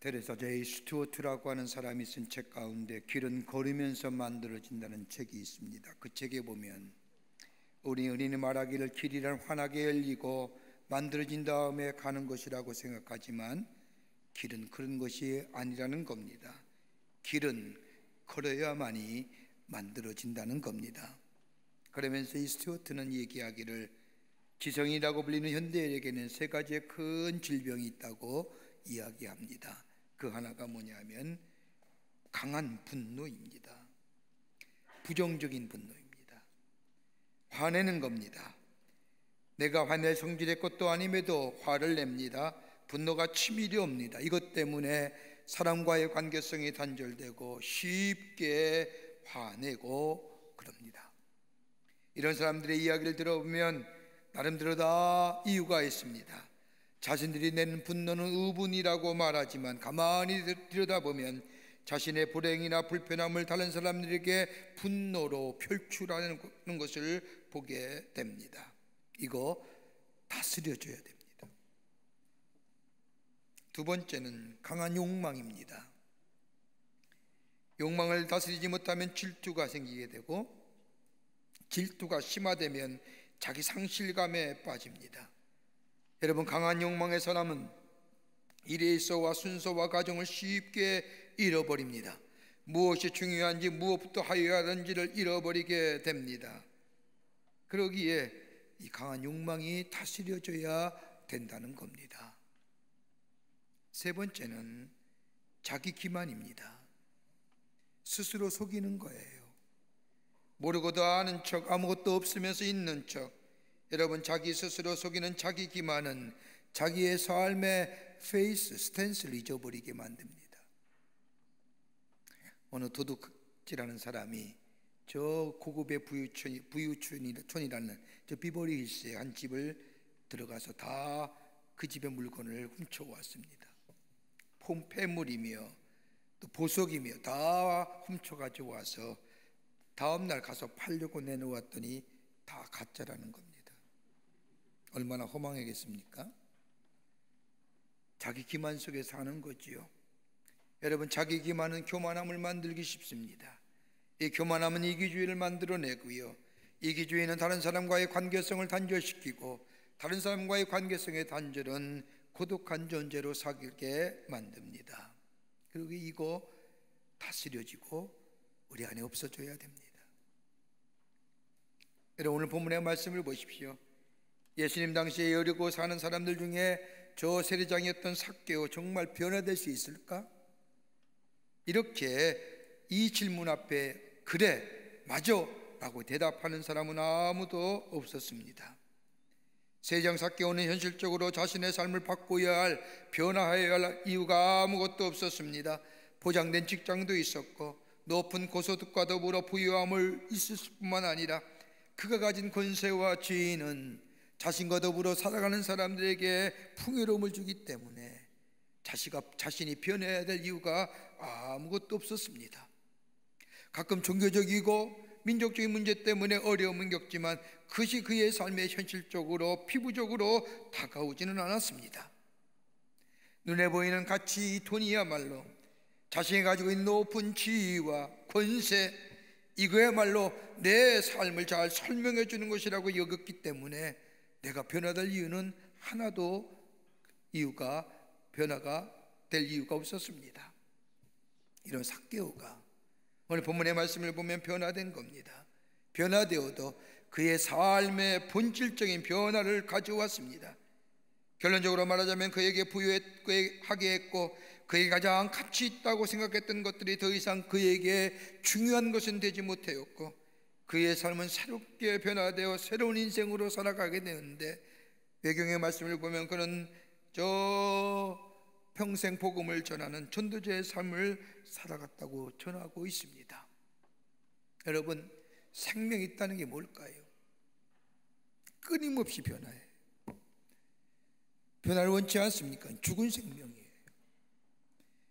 테레사 제이 스튜어트라고 하는 사람이 쓴 책 가운데 길은 걸으면서 만들어진다는 책이 있습니다. 그 책에 보면 우리 흔히 말하기를 길이란 환하게 열리고 만들어진 다음에 가는 것이라고 생각하지만 길은 그런 것이 아니라는 겁니다. 길은 걸어야만이 만들어진다는 겁니다. 그러면서 이 스튜어트는 얘기하기를 지성이라고 불리는 현대인에게는 세 가지의 큰 질병이 있다고 이야기합니다. 그 하나가 뭐냐면 강한 분노입니다. 부정적인 분노입니다. 화내는 겁니다. 내가 화낼 성질의 것도 아님에도 화를 냅니다. 분노가 치밀이 옵니다. 이것 때문에 사람과의 관계성이 단절되고 쉽게 화내고 그럽니다. 이런 사람들의 이야기를 들어보면 나름대로 다 이유가 있습니다. 자신들이 내는 분노는 의분이라고 말하지만 가만히 들여다보면 자신의 불행이나 불편함을 다른 사람들에게 분노로 표출하는 것을 보게 됩니다. 이거 다스려줘야 됩니다. 두 번째는 강한 욕망입니다. 욕망을 다스리지 못하면 질투가 생기게 되고 질투가 심화되면 자기 상실감에 빠집니다. 여러분, 강한 욕망의 사람은 일에 있어와 순서와 가정을 쉽게 잃어버립니다. 무엇이 중요한지 무엇부터 하여야 하는지를 잃어버리게 됩니다. 그러기에 이 강한 욕망이 다스려져야 된다는 겁니다. 세 번째는 자기 기만입니다. 스스로 속이는 거예요. 모르고도 아는 척, 아무것도 없으면서 있는 척. 여러분, 자기 스스로 속이는 자기 기만은 자기의 삶의 페이스, 스탠스를 잊어버리게 만듭니다. 어느 도둑질하는 사람이 저 고급의 부유촌이라는 저 비버리 힐스의 한 집을 들어가서 다 그 집의 물건을 훔쳐왔습니다. 폐물이며 또 보석이며 다 훔쳐가지고 와서 다음날 가서 팔려고 내놓았더니 다 가짜라는 겁니다. 얼마나 허망하겠습니까? 자기 기만 속에 사는 거지요. 여러분, 자기 기만은 교만함을 만들기 쉽습니다. 이 교만함은 이기주의를 만들어내고요, 이기주의는 다른 사람과의 관계성을 단절시키고 다른 사람과의 관계성의 단절은 고독한 존재로 살게 만듭니다. 그리고 이거 다스려지고 우리 안에 없어져야 됩니다. 여러분, 오늘 본문의 말씀을 보십시오. 예수님 당시에 여리고 사는 사람들 중에 저 세리장이었던 삭개오 정말 변화될 수 있을까? 이렇게 이 질문 앞에 그래, 맞아 라고 대답하는 사람은 아무도 없었습니다. 세리장 삭개오는 현실적으로 자신의 삶을 바꿔야 할, 변화해야 할 이유가 아무것도 없었습니다. 보장된 직장도 있었고 높은 고소득과 더불어 부유함을 있을 뿐만 아니라 그가 가진 권세와 지위는 자신과 더불어 살아가는 사람들에게 풍요로움을 주기 때문에 자신이 변해야 될 이유가 아무것도 없었습니다. 가끔 종교적이고 민족적인 문제 때문에 어려움은 겪지만 그것이 그의 삶에 현실적으로 피부적으로 다가오지는 않았습니다. 눈에 보이는 가치, 돈이야말로 자신이 가지고 있는 높은 지위와 권세, 이거야말로 내 삶을 잘 설명해 주는 것이라고 여겼기 때문에 내가 변화될 이유는 하나도 변화가 될 이유가 없었습니다. 이런 삭개오가 오늘 본문의 말씀을 보면 변화된 겁니다. 변화되어도 그의 삶의 본질적인 변화를 가져왔습니다. 결론적으로 말하자면 그에게 부유하게 했고 그에게 가장 가치 있다고 생각했던 것들이 더 이상 그에게 중요한 것은 되지 못하였고 그의 삶은 새롭게 변화되어 새로운 인생으로 살아가게 되는데, 외경의 말씀을 보면 그는 평생 복음을 전하는 전도자의 삶을 살아갔다고 전하고 있습니다. 여러분, 생명이 있다는 게 뭘까요? 끊임없이 변화해요. 변화를 원치 않습니까? 죽은 생명이에요.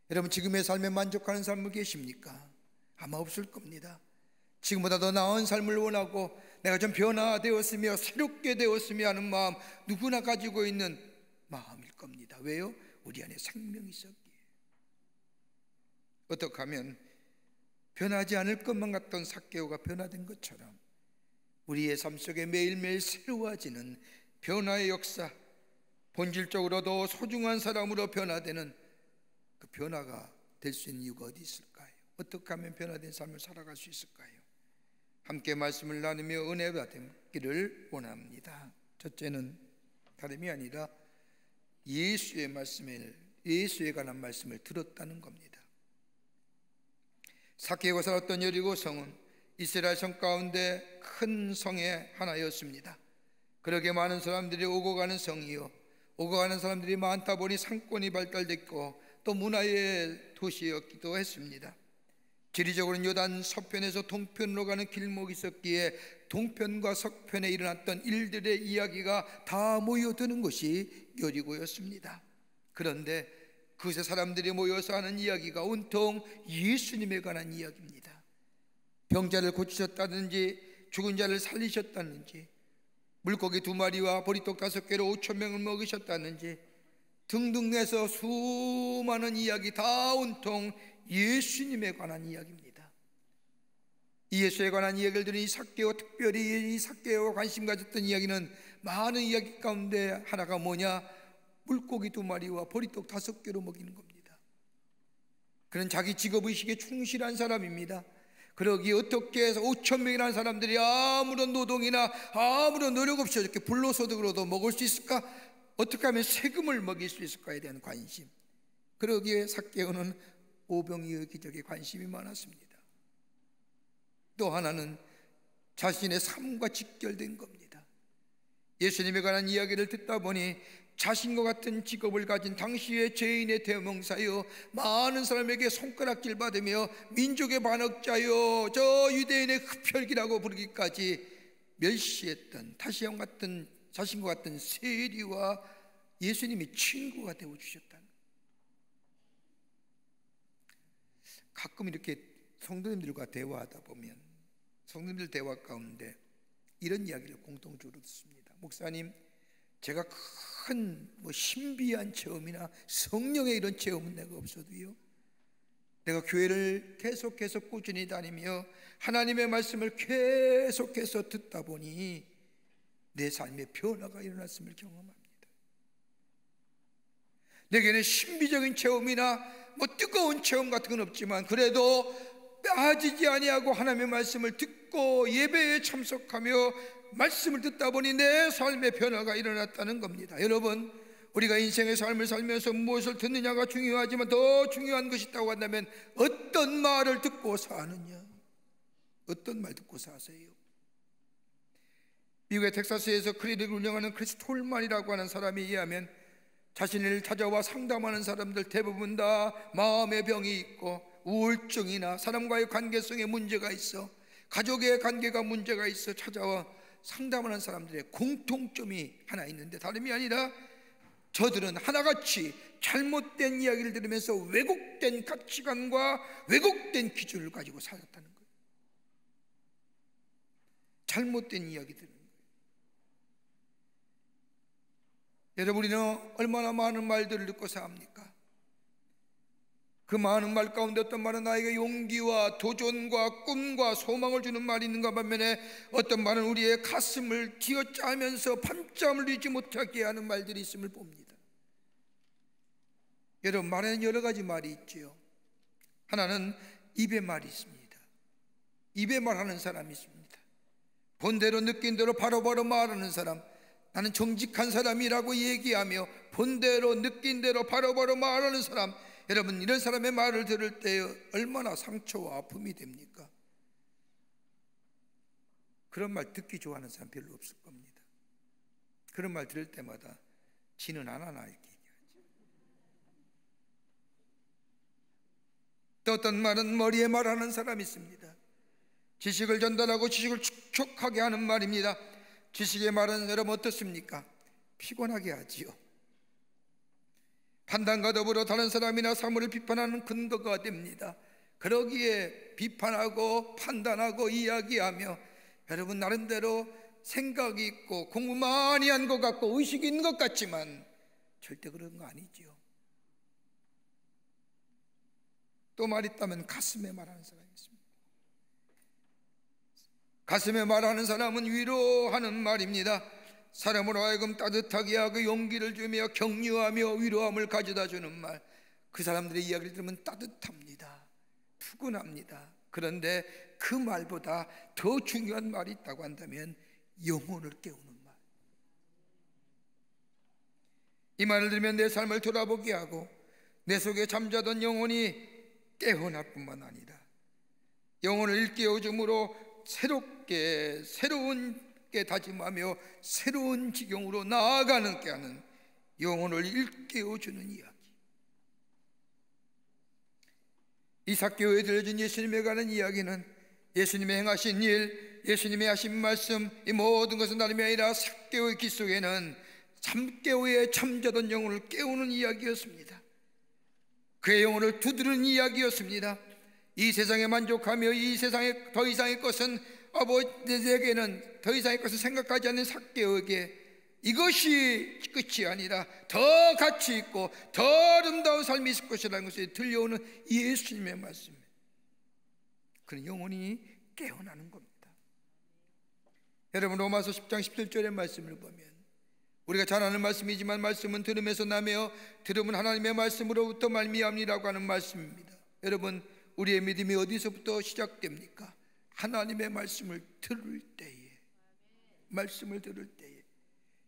여러분, 지금의 삶에 만족하는 사람 계십니까? 아마 없을 겁니다. 지금보다 더 나은 삶을 원하고 내가 좀 변화되었으며 새롭게 되었으며 하는 마음, 누구나 가지고 있는 마음일 겁니다. 왜요? 우리 안에 생명이 있었기에. 어떻게 하면 변하지 않을 것만 같던 삭개오가 변화된 것처럼 우리의 삶 속에 매일매일 새로워지는 변화의 역사, 본질적으로도 소중한 사람으로 변화되는 그 변화가 될 수 있는 이유가 어디 있을까요? 어떻게 하면 변화된 삶을 살아갈 수 있을까요? 함께 말씀을 나누며 은혜 받기를 원합니다. 첫째는 다름이 아니라 예수에 관한 말씀을 들었다는 겁니다. 삭개오가 살았던 여리고 성은 이스라엘 성 가운데 큰 성의 하나였습니다. 그렇게 많은 사람들이 오고 가는 성이요, 오고 가는 사람들이 많다 보니 상권이 발달됐고 또 문화의 도시였기도 했습니다. 지리적으로는 요단 서편에서 동편으로 가는 길목이 있었기에 동편과 서편에 일어났던 일들의 이야기가 다 모여드는 것이 여리고였습니다. 그런데 그곳에 사람들이 모여서 하는 이야기가 온통 예수님에 관한 이야기입니다. 병자를 고치셨다든지 죽은 자를 살리셨다든지 물고기 2마리와 보리떡 5개로 5,000명을 먹이셨다든지 등등 해서 수많은 이야기 다 온통 예수님에 관한 이야기입니다. 이 예수에 관한 이야기를 들은 이 삭개오, 특별히 이 삭개오가 관심 가졌던 이야기는 많은 이야기 가운데 하나가 뭐냐? 물고기 2마리와 보리떡 5개로 먹이는 겁니다. 그는 자기 직업의식에 충실한 사람입니다. 그러기에 어떻게 해서 5,000명이라는 사람들이 아무런 노동이나 아무런 노력 없이 이렇게 불로소득으로도 먹을 수 있을까? 어떻게 하면 세금을 먹일 수 있을까에 대한 관심. 그러기에 삭개오는 오병이어 기적에 관심이 많았습니다. 또 하나는 자신의 삶과 직결된 겁니다. 예수님에 관한 이야기를 듣다 보니 자신과 같은 직업을 가진 당시의 죄인의 대명사여, 많은 사람에게 손가락질 받으며 민족의 반역자여, 저 유대인의 흡혈귀라고 부르기까지 멸시했던 자신과 같은 세리와 예수님이 친구가 되어주셨다는, 가끔 이렇게 성도님들과 대화하다 보면 성도님들 대화 가운데 이런 이야기를 공통적으로 듣습니다. 목사님, 제가 큰 신비한 체험이나 성령의 이런 체험은 내가 없어도요, 내가 교회를 계속해서 꾸준히 다니며 하나님의 말씀을 계속해서 듣다 보니 내 삶에 변화가 일어났음을 경험합니다. 내게는 신비적인 체험이나 뜨거운 체험 같은 건 없지만 그래도 빠지지 아니하고 하나님의 말씀을 듣고 예배에 참석하며 말씀을 듣다 보니 내 삶의 변화가 일어났다는 겁니다. 여러분, 우리가 인생의 삶을 살면서 무엇을 듣느냐가 중요하지만 더 중요한 것이 있다고 한다면 어떤 말을 듣고 사느냐, 어떤 말 듣고 사세요? 미국의 텍사스에서 클리닉을 운영하는 크리스 톨만이라고 하는 사람에 의하면 자신을 찾아와 상담하는 사람들 대부분 다 마음의 병이 있고 우울증이나 사람과의 관계성에 문제가 있어, 가족의 관계가 문제가 있어 찾아와 상담하는 사람들의 공통점이 하나 있는데 다름이 아니라 저들은 하나같이 잘못된 이야기를 들으면서 왜곡된 가치관과 왜곡된 기준을 가지고 살았다는 거예요. 잘못된 이야기 들은 거예요. 여러분, 우리는 얼마나 많은 말들을 듣고 삽니까? 그 많은 말 가운데 어떤 말은 나에게 용기와 도전과 꿈과 소망을 주는 말이 있는가 반면에 어떤 말은 우리의 가슴을 쥐어짜면서 밤잠을 이루지 못하게 하는 말들이 있음을 봅니다. 여러분, 말에는 여러 가지 말이 있지요. 하나는 입의 말이 있습니다. 입의 말하는 사람이 있습니다. 본대로 느낀 대로 바로바로 말하는 사람, 나는 정직한 사람이라고 얘기하며 본대로 느낀 대로 바로바로 말하는 사람, 여러분, 이런 사람의 말을 들을 때 얼마나 상처와 아픔이 됩니까? 그런 말 듣기 좋아하는 사람 별로 없을 겁니다. 그런 말 들을 때마다 지는 안 하나 이렇게 얘기하죠. 또 어떤 말은 머리에 말하는 사람이 있습니다. 지식을 전달하고 지식을 축적하게 하는 말입니다. 지식의 말은 여러분 어떻습니까? 피곤하게 하지요. 판단과 더불어 다른 사람이나 사물을 비판하는 근거가 됩니다. 그러기에 비판하고 판단하고 이야기하며 여러분 나름대로 생각이 있고 공부 많이 한 것 같고 의식이 있는 것 같지만 절대 그런 거 아니죠. 또 말 있다면 가슴에 말하는 사람이 있습니다. 가슴에 말하는 사람은 위로하는 말입니다. 사람으로 하여금 따뜻하게 하고 용기를 주며 격려하며 위로함을 가져다 주는 말. 그 사람들의 이야기를 들으면 따뜻합니다. 푸근합니다. 그런데 그 말보다 더 중요한 말이 있다고 한다면 영혼을 깨우는 말. 이 말을 들으면 내 삶을 돌아보게 하고 내 속에 잠자던 영혼이 깨어날 뿐만 아니라 영혼을 일깨워줌으로 새롭게 다짐하며 새로운 지경으로 나아가는 게 하는 영혼을 일깨워주는 이야기. 이 삭개오에 들려준 예수님에 관한 이야기는 예수님의 행하신 일, 예수님의 하신 말씀, 이 모든 것은 다름이 아니라 삭개오의 기 속에는 잠개오에 잠자던 영혼을 깨우는 이야기였습니다. 그의 영혼을 두드리는 이야기였습니다. 이 세상에 만족하며 이 세상에 더 이상의 것은 아버지에게는 더 이상의 것을 생각하지 않는 삭개오에게 이것이 끝이 아니라 더 가치 있고 더 아름다운 삶이 있을 것이라는 것이 들려오는 예수님의 말씀. 그런 영혼이 깨어나는 겁니다. 여러분, 로마서 10장 17절의 말씀을 보면 우리가 잘 아는 말씀이지만 말씀은 들음에서 나며 들음은 하나님의 말씀으로부터 말미암니라고 하는 말씀입니다. 여러분, 우리의 믿음이 어디서부터 시작됩니까? 하나님의 말씀을 들을 때에, 말씀을 들을 때에.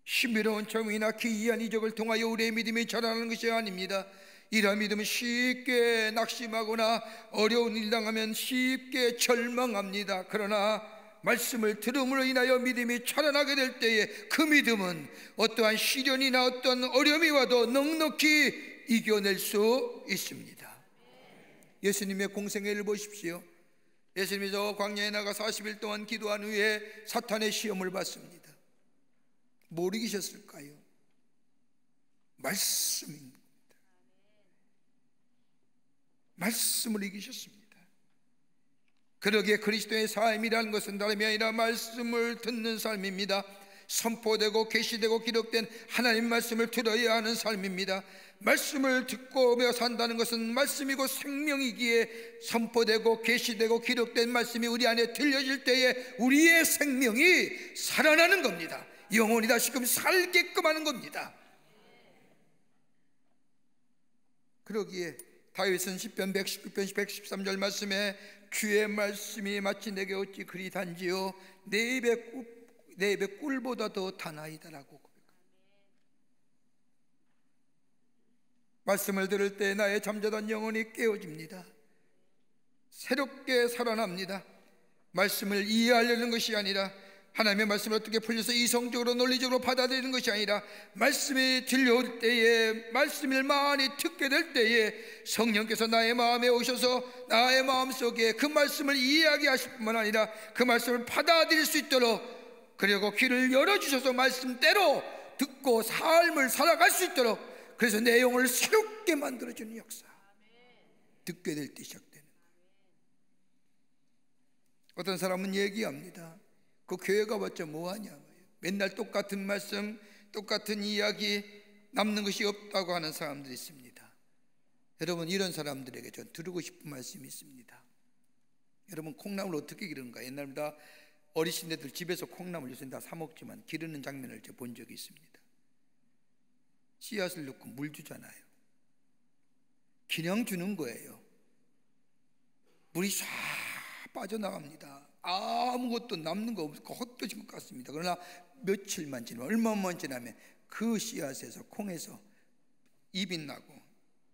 신비로운 청이나 기이한 이적을 통하여 우리의 믿음이 자라는 것이 아닙니다. 이러한 믿음은 쉽게 낙심하거나 어려운 일 당하면 쉽게 절망합니다. 그러나 말씀을 들음으로 인하여 믿음이 자라나게 될 때에 그 믿음은 어떠한 시련이나 어떤 어려움이 와도 넉넉히 이겨낼 수 있습니다. 예수님의 공생애를 보십시오. 예수님이 저 광야에 나가 40일 동안 기도한 후에 사탄의 시험을 받습니다. 뭘 이기셨을까요? 말씀입니다. 말씀을 이기셨습니다. 그러기에 그리스도의 삶이라는 것은 다름이 아니라 말씀을 듣는 삶입니다. 선포되고 계시되고 기록된 하나님 말씀을 들어야 하는 삶입니다. 말씀을 듣고 산다는 것은 말씀이고 생명이기에 선포되고 계시되고 기록된 말씀이 우리 안에 들려질 때에 우리의 생명이 살아나는 겁니다. 영혼이 다시금 살게끔 하는 겁니다. 그러기에 다윗은 시편 119편 113절 말씀에 주의 말씀이 마치 내게 어찌 그리 단지요 내 입의 꿀보다 더 다나이다라고 고백합니다. 말씀을 들을 때 나의 잠자던 영혼이 깨어집니다. 새롭게 살아납니다. 말씀을 이해하려는 것이 아니라 하나님의 말씀을 어떻게 풀려서 이성적으로 논리적으로 받아들이는 것이 아니라 말씀이 들려올 때에, 말씀을 많이 듣게 될 때에 성령께서 나의 마음에 오셔서 나의 마음속에 그 말씀을 이해하게 하실 뿐만 아니라 그 말씀을 받아들일 수 있도록, 그리고 귀를 열어주셔서 말씀대로 듣고 삶을 살아갈 수 있도록, 그래서 내 영혼을 새롭게 만들어주는 역사, 듣게 될 때 시작되는 거예요. 어떤 사람은 얘기합니다. 그 교회 가봤자 뭐하냐, 맨날 똑같은 말씀, 똑같은 이야기, 남는 것이 없다고 하는 사람들이 있습니다. 여러분, 이런 사람들에게 전 들고 싶은 말씀이 있습니다. 여러분, 콩나물 어떻게 기르는가? 옛날보다 어르신들 집에서 콩나물 요새 다 사 먹지만 기르는 장면을 제가 본 적이 있습니다. 씨앗을 넣고 물 주잖아요. 그냥 주는 거예요. 물이 쫙 빠져나갑니다. 아무것도 남는 거 없고 헛되진 것 같습니다. 그러나 며칠만 지나면, 얼마만 지나면 그 씨앗에서, 콩에서 잎이 나고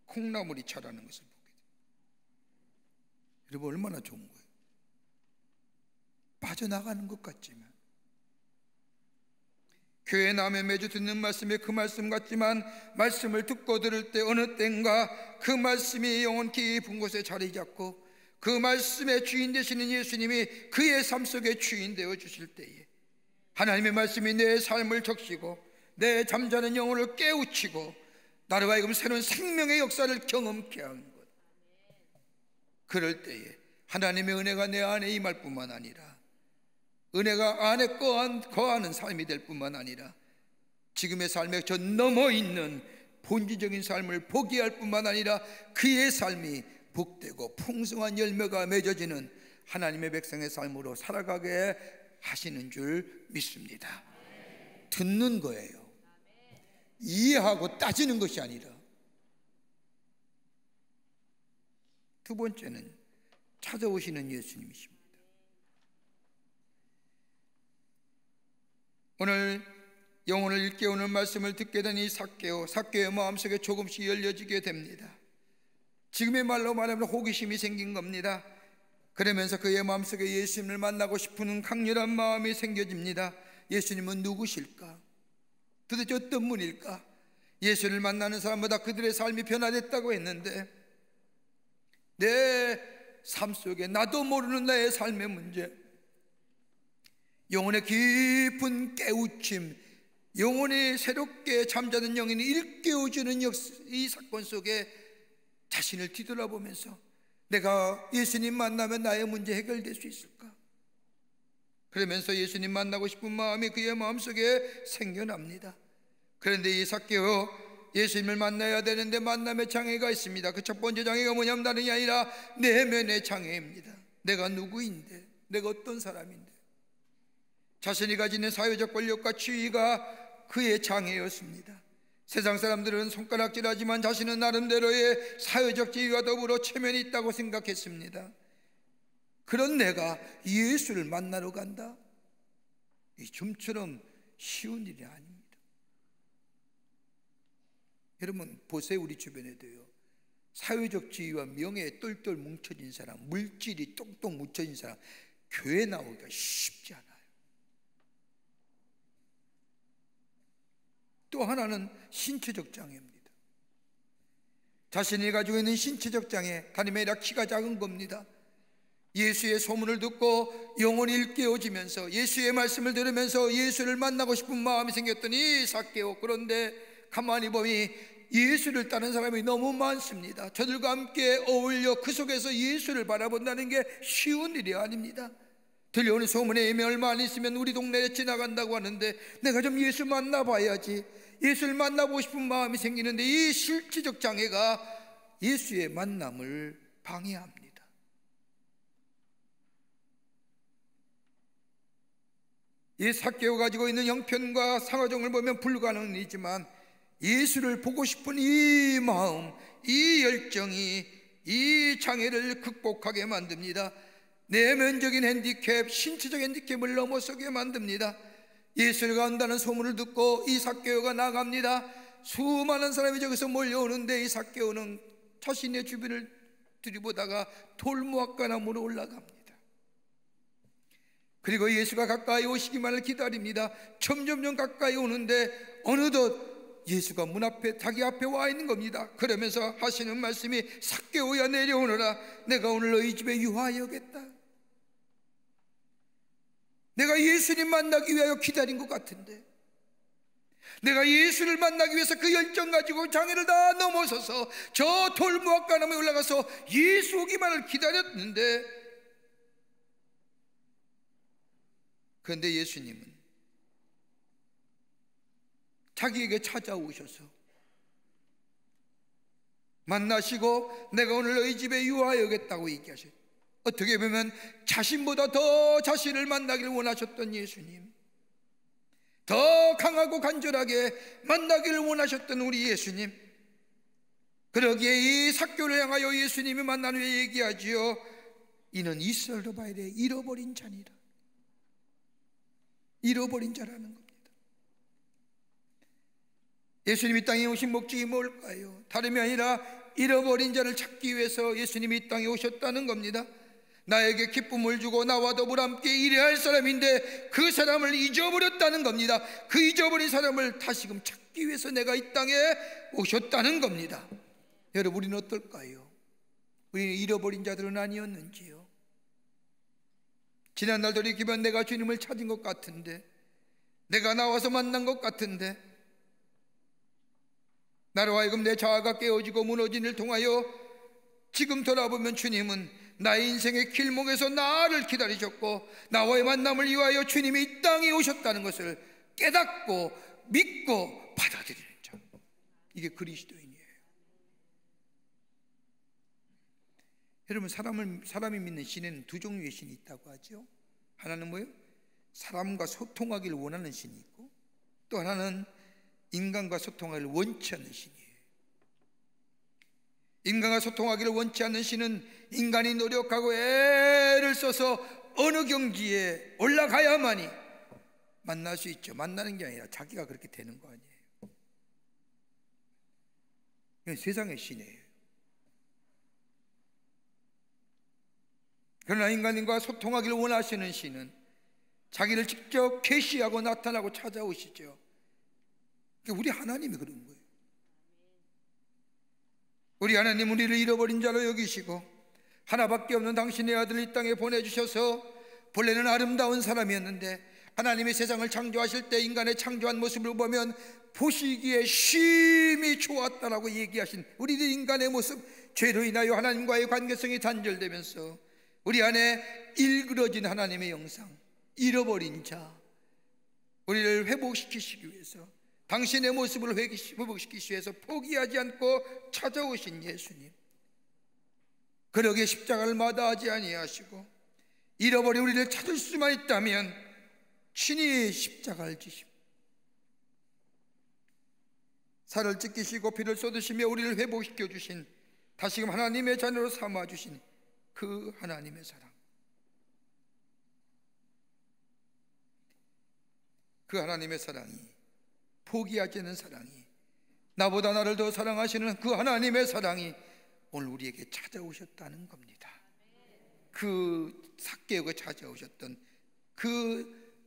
콩나물이 자라는 것을 보게 됩니다. 여러분, 얼마나 좋은 거예요. 빠져나가는 것 같지만, 교회에 나면 매주 듣는 말씀이 그 말씀 같지만 말씀을 듣고 들을 때 어느 때인가 그 말씀이 영혼 깊은 곳에 자리 잡고 그 말씀의 주인 되시는 예수님이 그의 삶 속에 주인 되어 주실 때에 하나님의 말씀이 내 삶을 적시고 내 잠자는 영혼을 깨우치고 나로 하여금 새로운 생명의 역사를 경험케 하는 것. 그럴 때에 하나님의 은혜가 내 안에 임할 뿐만 아니라, 은혜가 안에 거하는 삶이 될 뿐만 아니라 지금의 삶에 저 넘어 있는 본질적인 삶을 포기할 뿐만 아니라 그의 삶이 복되고 풍성한 열매가 맺어지는 하나님의 백성의 삶으로 살아가게 하시는 줄 믿습니다. 듣는 거예요. 이해하고 따지는 것이 아니라. 두 번째는 찾아오시는 예수님이십니다. 오늘 영혼을 일깨우는 말씀을 듣게 된 이 삭개오의 마음속에 조금씩 열려지게 됩니다. 지금의 말로 말하면 호기심이 생긴 겁니다. 그러면서 그의 마음속에 예수님을 만나고 싶은 강렬한 마음이 생겨집니다. 예수님은 누구실까? 도대체 어떤 분일까? 예수를 만나는 사람마다 그들의 삶이 변화됐다고 했는데, 내 삶 속에 나도 모르는 나의 삶의 문제, 영혼의 깊은 깨우침, 영혼이 새롭게 잠자는 영혼이 일깨워주는 이 사건 속에 자신을 뒤돌아보면서 내가 예수님 만나면 나의 문제 해결될 수 있을까? 그러면서 예수님 만나고 싶은 마음이 그의 마음속에 생겨납니다. 그런데 이 삭개오, 예수님을 만나야 되는데 만남의 장애가 있습니다. 그 첫 번째 장애가 뭐냐면 다름이 아니라 내면의 장애입니다. 내가 누구인데, 내가 어떤 사람인데, 자신이 가지는 사회적 권력과 지위가 그의 장애였습니다. 세상 사람들은 손가락질하지만 자신은 나름대로의 사회적 지위와 더불어 체면이 있다고 생각했습니다. 그런 내가 예수를 만나러 간다? 이 좀처럼 쉬운 일이 아닙니다. 여러분 보세요. 우리 주변에도요, 사회적 지위와 명예에 똘똘 뭉쳐진 사람, 물질이 똑똑 뭉쳐진 사람, 교회 나오기가 쉽지 않아요. 또 하나는 신체적 장애입니다. 자신이 가지고 있는 신체적 장애, 다름이 아니라 키가 작은 겁니다. 예수의 소문을 듣고 영혼이 일깨워지면서 예수의 말씀을 들으면서 예수를 만나고 싶은 마음이 생겼더니 삭개오, 그런데 가만히 보니 예수를 따르는 사람이 너무 많습니다. 저들과 함께 어울려 그 속에서 예수를 바라본다는 게 쉬운 일이 아닙니다. 들려오는 소문에 이미 얼마 안 있으면 우리 동네에 지나간다고 하는데 내가 좀 예수 만나봐야지, 예수를 만나보고 싶은 마음이 생기는데 이 실질적 장애가 예수의 만남을 방해합니다. 이 삭개오 가지고 있는 형편과 상하정을 보면 불가능은 이지만 예수를 보고 싶은 이 마음, 이 열정이 이 장애를 극복하게 만듭니다. 내면적인 핸디캡, 신체적 핸디캡을 넘어서게 만듭니다. 예수를 간다는 소문을 듣고 이 삭개오가 나갑니다. 수많은 사람이 저기서 몰려오는데 이 삭개오는 자신의 주변을 들이보다가 돌무화과나무로 올라갑니다. 그리고 예수가 가까이 오시기만을 기다립니다. 점점점 가까이 오는데 어느덧 예수가 문 앞에, 자기 앞에 와 있는 겁니다. 그러면서 하시는 말씀이 삭개오야 내려오너라, 내가 오늘 너희 집에 유하여겠다. 내가 예수님 만나기 위하여 기다린 것 같은데, 내가 예수를 만나기 위해서 그 열정 가지고 장애를 다 넘어서서 저 돌무화과나무에 올라가서 예수 오기만을 기다렸는데, 그런데 예수님은 자기에게 찾아오셔서 만나시고 내가 오늘 너희 집에 유하여겠다고 얘기하셨어요. 어떻게 보면 자신보다 더 자신을 만나기를 원하셨던 예수님, 더 강하고 간절하게 만나기를 원하셨던 우리 예수님, 그러기에 이 삭개오를 향하여 예수님이 만난 후에 얘기하지요. 이는 이스라엘 바일에 잃어버린 자니라. 잃어버린 자라는 겁니다. 예수님이 땅에 오신 목적이 뭘까요? 다름이 아니라 잃어버린 자를 찾기 위해서 예수님이 이 땅에 오셨다는 겁니다. 나에게 기쁨을 주고 나와 더불어 함께 일해야 할 사람인데 그 사람을 잊어버렸다는 겁니다. 그 잊어버린 사람을 다시금 찾기 위해서 내가 이 땅에 오셨다는 겁니다. 여러분, 우리는 어떨까요? 우리는 잃어버린 자들은 아니었는지요? 지난날 돌이키면 내가 주님을 찾은 것 같은데, 내가 나와서 만난 것 같은데, 나로 하여금 내 자아가 깨어지고 무너진 일을 통하여 지금 돌아보면 주님은 나의 인생의 길목에서 나를 기다리셨고 나와의 만남을 위하여 주님이 이 땅에 오셨다는 것을 깨닫고 믿고 받아들이는 자, 이게 그리스도인이에요. 여러분, 사람이 믿는 신에는 두 종류의 신이 있다고 하죠. 하나는 뭐예요? 사람과 소통하기를 원하는 신이 있고, 또 하나는 인간과 소통하기를 원치 않는 신이에요. 인간과 소통하기를 원치 않는 신은 인간이 노력하고 애를 써서 어느 경지에 올라가야만이 만날 수 있죠. 만나는 게 아니라 자기가 그렇게 되는 거 아니에요. 이건 세상의 신이에요. 그러나 인간과 소통하기를 원하시는 신은 자기를 직접 계시하고 나타나고 찾아오시죠. 우리 하나님이 그런 거예요. 우리 하나님 우리를 잃어버린 자로 여기시고 하나밖에 없는 당신의 아들을 이 땅에 보내주셔서 본래는 아름다운 사람이었는데 하나님이 세상을 창조하실 때 인간의 창조한 모습을 보면 보시기에 심히 좋았다라고 얘기하신 우리들 인간의 모습, 죄로 인하여 하나님과의 관계성이 단절되면서 우리 안에 일그러진 하나님의 영상, 잃어버린 자, 우리를 회복시키시기 위해서, 당신의 모습을 회복시키시기 위해서 포기하지 않고 찾아오신 예수님, 그러게 십자가를 마다하지 아니하시고 잃어버린 우리를 찾을 수만 있다면 친히 십자가를 지시고 살을 찢기시고 피를 쏟으시며 우리를 회복시켜 주신, 다시금 하나님의 자녀로 삼아 주신 그 하나님의 사랑, 그 하나님의 사랑이, 포기하지 않는 사랑이, 나보다 나를 더 사랑하시는 그 하나님의 사랑이 오늘 우리에게 찾아오셨다는 겁니다. 그 삭개오가 찾아오셨던 그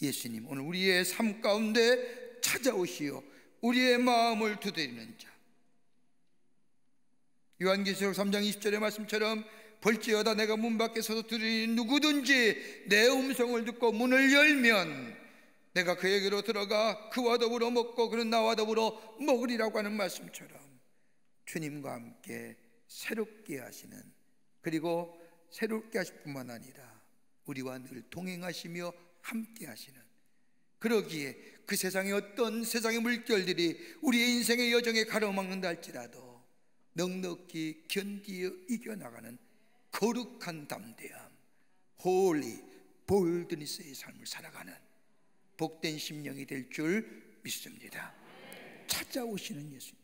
예수님, 오늘 우리의 삶 가운데 찾아오시어 우리의 마음을 두드리는 자. 요한계시록 3장 20절의 말씀처럼 볼지어다 내가 문 밖에 서서 두드리는 누구든지 내 음성을 듣고 문을 열면 내가 그에게로 들어가 그와 더불어 먹고 그는 나와 더불어 먹으리라고 하는 말씀처럼 주님과 함께 새롭게 하시는, 그리고 새롭게 하실 뿐만 아니라 우리와 늘 동행하시며 함께 하시는, 그러기에 그 세상의 어떤 세상의 물결들이 우리의 인생의 여정에 가로막는다 할지라도 넉넉히 견디어 이겨나가는 거룩한 담대함, 홀리 볼드니스의 삶을 살아가는 복된 심령이 될 줄 믿습니다. 찾아오시는 예수님.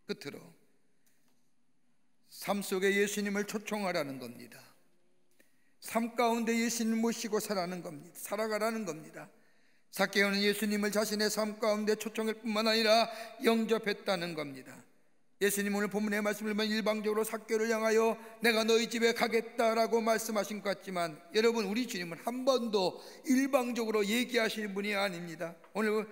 끝으로 삶 속에 예수님을 초청하라는 겁니다. 삶 가운데 예수님을 모시고 살아가라는 겁니다. 삭개오는 예수님을 자신의 삶 가운데 초청할 뿐만 아니라 영접했다는 겁니다. 예수님 오늘 본문의 말씀을 보면 일방적으로 삭개오를 향하여 내가 너희 집에 가겠다라고 말씀하신 것 같지만, 여러분, 우리 주님은 한 번도 일방적으로 얘기하시는 분이 아닙니다. 오늘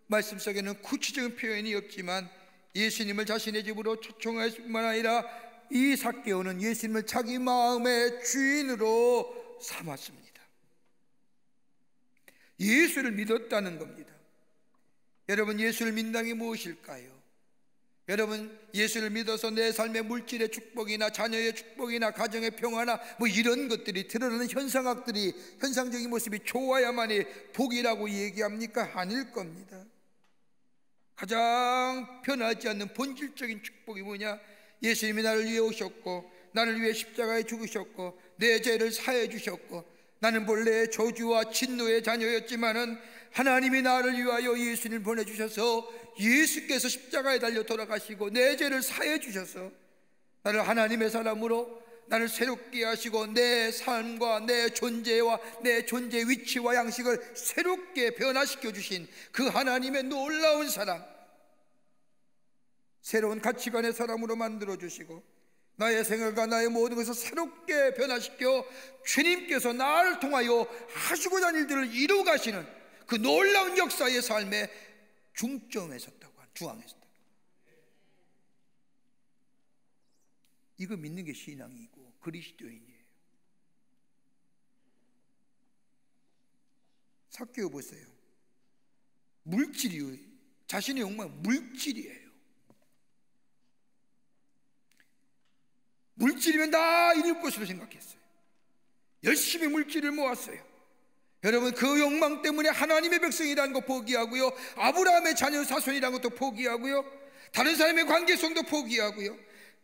말씀 속에는 구체적인 표현이 없지만 예수님을 자신의 집으로 초청할 뿐만 아니라 이 삭개오는 예수님을 자기 마음의 주인으로 삼았습니다. 예수를 믿었다는 겁니다. 여러분, 예수를 믿는 게 무엇일까요? 여러분, 예수를 믿어서 내 삶의 물질의 축복이나 자녀의 축복이나 가정의 평화나 뭐 이런 것들이 드러나는 현상적인 모습이 좋아야만이 복이라고 얘기합니까? 아닐 겁니다. 가장 변하지 않는 본질적인 축복이 뭐냐? 예수님이 나를 위해 오셨고 나를 위해 십자가에 죽으셨고 내 죄를 사해 주셨고, 나는 본래 저주와 진노의 자녀였지만은 하나님이 나를 위하여 예수님을 보내주셔서 예수께서 십자가에 달려 돌아가시고 내 죄를 사해 주셔서 나를 하나님의 사람으로 나를 새롭게 하시고 내 삶과 내 존재와 내 존재 위치와 양식을 새롭게 변화시켜 주신 그 하나님의 놀라운 사랑, 새로운 가치관의 사람으로 만들어 주시고 나의 생활과 나의 모든 것을 새롭게 변화시켜 주님께서 나를 통하여 하시고자 하는 일들을 이루어 가시는 그 놀라운 역사의 삶의 중점에 섰다고, 중앙에 섰다고. 이거 믿는 게 신앙이고 그리스도인이에요. 삭개오 보세요. 물질이에요. 자신의 욕망은 물질이에요. 물질이면 다 이룰 것으로 생각했어요. 열심히 물질을 모았어요. 여러분, 그 욕망 때문에 하나님의 백성이라는 거 포기하고요, 아브라함의 자녀 사손이라는 것도 포기하고요, 다른 사람의 관계성도 포기하고요,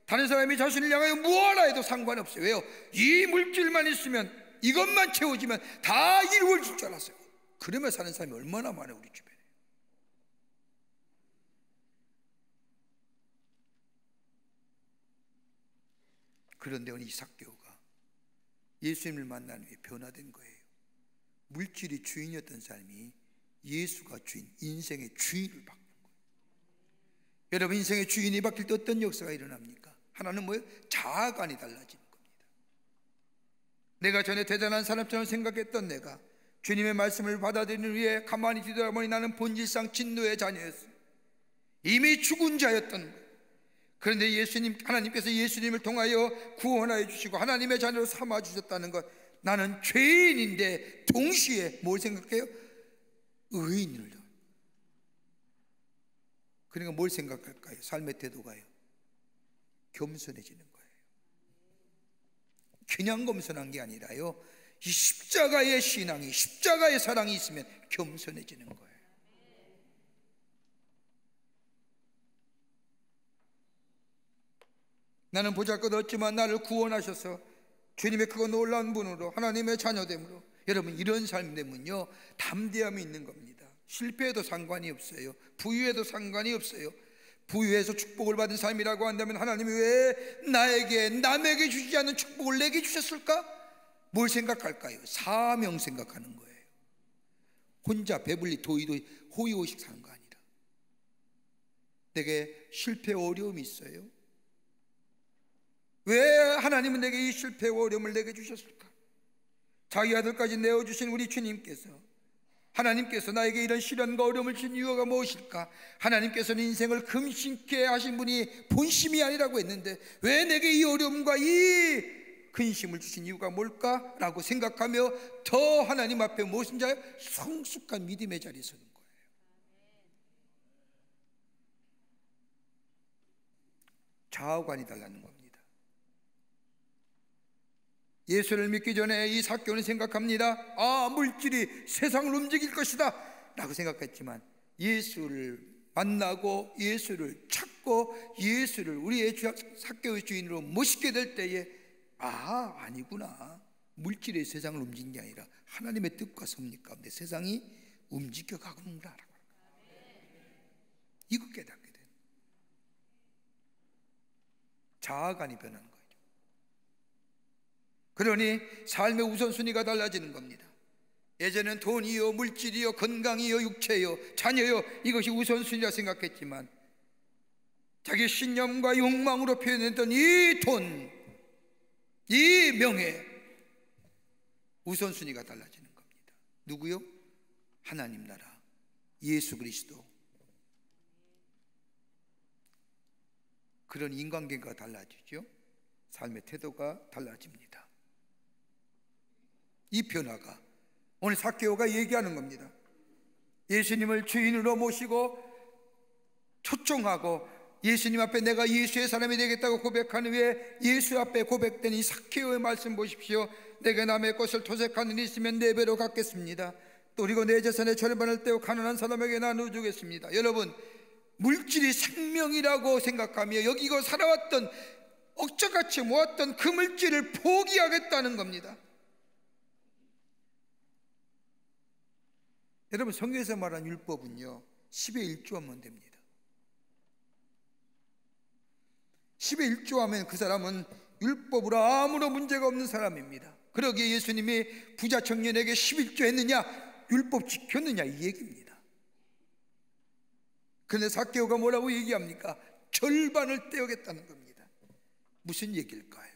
다른 사람이 자신을 향하여 무엇하라 해도 상관없어요. 왜요? 이 물질만 있으면, 이것만 채워지면 다 이루어질 줄 알았어요. 그러며 사는 사람이 얼마나 많아요, 우리 주변에. 그런데 오늘 이 삭개오가 예수님을 만난 후에 변화된 거예요. 물질이 주인이었던 사람이 예수가 주인, 인생의 주인을 바꾼 거예요. 여러분, 인생의 주인이 바뀔 때 어떤 역사가 일어납니까? 하나는 뭐예요? 자아관이 달라지는 겁니다. 내가 전에 대단한 사람처럼 생각했던 내가 주님의 말씀을 받아들이는 후에 가만히 뒤돌아보니 나는 본질상 진노의 자녀였어요. 이미 죽은 자였던 거예요. 그런데 하나님께서 예수님을 통하여 구원하여 주시고 하나님의 자녀로 삼아 주셨다는 것, 나는 죄인인데 동시에 뭘 생각해요? 의인을. 그러니까 뭘 생각할까요? 삶의 태도가요, 겸손해지는 거예요. 그냥 겸손한 게 아니라요, 이 십자가의 신앙이, 십자가의 사랑이 있으면 겸손해지는 거예요. 나는 보잘것없지만 나를 구원하셔서 주님의 크고 놀라운 분으로 하나님의 자녀됨으로, 여러분, 이런 삶 되면요 담대함이 있는 겁니다. 실패해도 상관이 없어요. 부유해도 상관이 없어요. 부유해서 축복을 받은 삶이라고 한다면 하나님이 왜 나에게, 남에게 주지 않는 축복을 내게 주셨을까? 뭘 생각할까요? 사명 생각하는 거예요. 혼자 배불리 도이도이 호의호식 사는 거 아니라, 내게 실패 어려움이 있어요. 왜 하나님은 내게 이 실패와 어려움을 내게 주셨을까? 자기 아들까지 내어주신 우리 주님께서, 하나님께서 나에게 이런 시련과 어려움을 주신 이유가 무엇일까? 하나님께서는 인생을 금신케 하신 분이 본심이 아니라고 했는데 왜 내게 이 어려움과 이 근심을 주신 이유가 뭘까? 라고 생각하며 더 하나님 앞에 무엇인 자요? 성숙한 믿음의 자리에 서는 거예요. 자아관이 달라는 겁니다. 예수를 믿기 전에 이 삭개오는 생각합니다. 물질이 세상을 움직일 것이다 라고 생각했지만, 예수를 만나고 예수를 찾고 예수를 우리의 삭개오의 주인으로 모시게 될 때에 아니구나, 물질이 세상을 움직이는 게 아니라 하나님의 뜻과 섭리 가운데 세상이 움직여 가는구나, 이거 깨닫게 돼요. 자아관이 변하는 거예요. 그러니 삶의 우선순위가 달라지는 겁니다. 예전엔 돈이요, 물질이요, 건강이요, 육체요, 자녀요, 이것이 우선순위라 생각했지만 자기 신념과 욕망으로 표현했던 이 돈, 이 명예, 우선순위가 달라지는 겁니다. 누구요? 하나님 나라, 예수 그리스도. 그런 인간관계가 달라지죠. 삶의 태도가 달라집니다. 이 변화가 오늘 삭개오가 얘기하는 겁니다. 예수님을 주인으로 모시고 초청하고 예수님 앞에 내가 예수의 사람이 되겠다고 고백한 후에 예수 앞에 고백된 이 삭개오의 말씀 보십시오. 내가 남의 것을 토색하는 일 있으면 4배로 갚겠습니다. 또 그리고 내 재산의 절반을 떼어 가난한 사람에게 나눠주겠습니다. 여러분, 물질이 생명이라고 생각하며 여기고 살아왔던, 억자같이 모았던 그 물질을 포기하겠다는 겁니다. 여러분, 성경에서 말한 율법은요 10의 1조 하면 됩니다. 10의 1조 하면 그 사람은 율법으로 아무런 문제가 없는 사람입니다. 그러기에 예수님이 부자 청년에게 11조 했느냐, 율법 지켰느냐, 이 얘기입니다. 그런데 삭개오가 뭐라고 얘기합니까? 절반을 떼어겠다는 겁니다. 무슨 얘기일까요?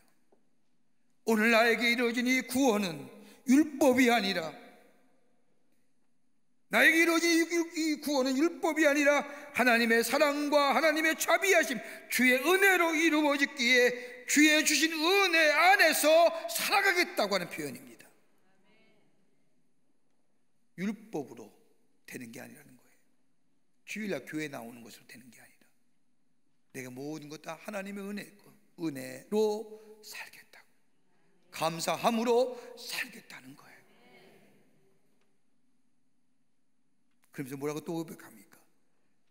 오늘 나에게 이루어진 이 구원은 율법이 아니라, 나에게 이루어진 이 구원은 율법이 아니라 하나님의 사랑과 하나님의 자비하심, 주의 은혜로 이루어졌기에 주의 주신 은혜 안에서 살아가겠다고 하는 표현입니다. 율법으로 되는 게 아니라는 거예요. 주일날 교회 나오는 것으로 되는 게 아니라 내가 모든 것 다 하나님의 은혜로 살겠다고, 감사함으로 살겠다는 거예요. 그러면서 뭐라고 또 고백합니까?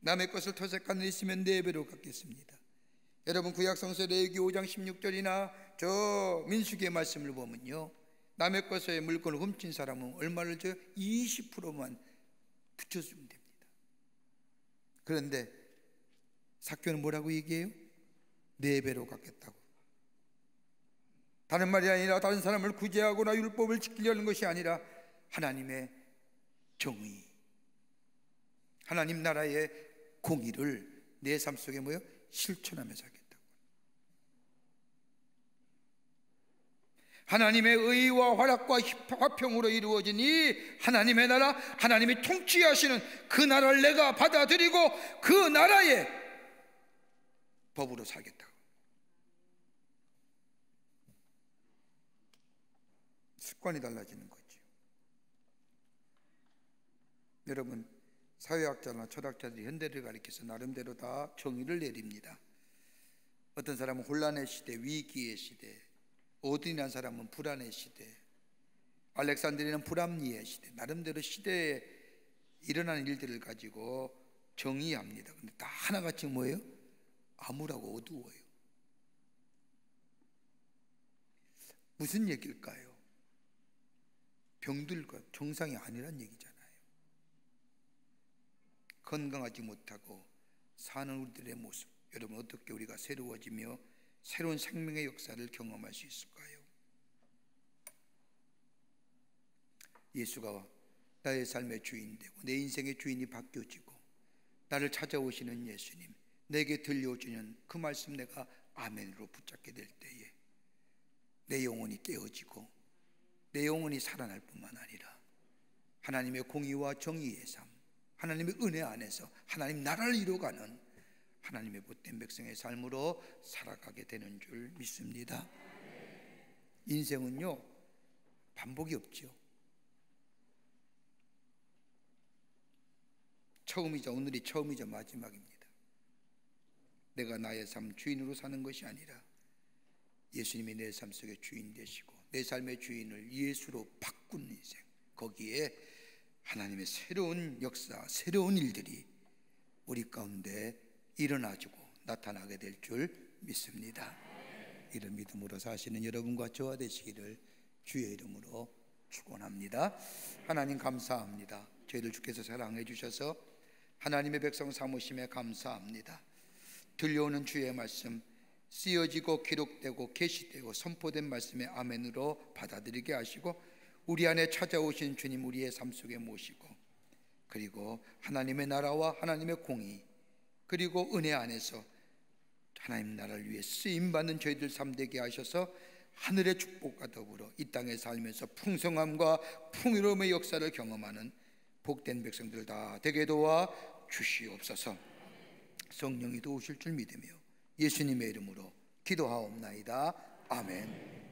남의 것을 터세간 일 있으면 4배로 갚겠습니다. 여러분, 구약성서 레위기 5장 16절이나 저 민수기의 말씀을 보면요, 남의 것의 물건을 훔친 사람은 얼마를 줘요? 20%만 붙여주면 됩니다. 그런데 삭개오는 뭐라고 얘기해요? 4배로 갚겠다고. 다른 말이 아니라 다른 사람을 구제하거나 율법을 지키려는 것이 아니라 하나님의 정의, 하나님 나라의 공의를 내 삶 속에 뭐요? 실천하면서 하겠다고. 하나님의 의와 화락과 화평으로 이루어진 이 하나님의 나라, 하나님이 통치하시는 그 나라를 내가 받아들이고 그 나라의 법으로 살겠다고. 습관이 달라지는 거죠. 여러분, 사회학자나 철학자들이 현대를 가리켜서 나름대로 다 정의를 내립니다. 어떤 사람은 혼란의 시대, 위기의 시대, 오딘이라는 사람은 불안의 시대, 알렉산드리는 불합리의 시대, 나름대로 시대에 일어나는 일들을 가지고 정의합니다. 근데 다 하나같이 뭐예요? 암울하고 어두워요. 무슨 얘기일까요? 병들과 정상이 아니란 얘기잖아요. 건강하지 못하고 사는 우리들의 모습, 여러분, 어떻게 우리가 새로워지며 새로운 생명의 역사를 경험할 수 있을까요? 예수가 나의 삶의 주인 되고 내 인생의 주인이 바뀌어지고 나를 찾아오시는 예수님, 내게 들려주는 그 말씀 내가 아멘으로 붙잡게 될 때에 내 영혼이 깨어지고 내 영혼이 살아날 뿐만 아니라 하나님의 공의와 정의의 삶, 하나님의 은혜 안에서 하나님 나라를 이루어가는 하나님의 복된 백성의 삶으로 살아가게 되는 줄 믿습니다. 인생은요, 반복이 없죠. 처음이자 오늘이 처음이자 마지막입니다. 내가 나의 삶 주인으로 사는 것이 아니라 예수님이 내 삶 속의 주인 되시고 내 삶의 주인을 예수로 바꾼 인생, 거기에 하나님의 새로운 역사, 새로운 일들이 우리 가운데 일어나주고 나타나게 될 줄 믿습니다. 이런 믿음으로 사시는 여러분과 저와 되시기를 주의 이름으로 축원합니다. 하나님 감사합니다. 저희를 주께서 사랑해 주셔서 하나님의 백성 삼으심에 감사합니다. 들려오는 주의 말씀 쓰여지고 기록되고 계시되고 선포된 말씀의 아멘으로 받아들이게 하시고 우리 안에 찾아오신 주님 우리의 삶 속에 모시고, 그리고 하나님의 나라와 하나님의 공의 그리고 은혜 안에서 하나님 나라를 위해 쓰임받는 저희들 삶 되게 하셔서 하늘의 축복과 더불어 이 땅에 살면서 풍성함과 풍요로움의 역사를 경험하는 복된 백성들 다 되게 도와 주시옵소서. 성령이 도우실 줄 믿으며 예수님의 이름으로 기도하옵나이다. 아멘.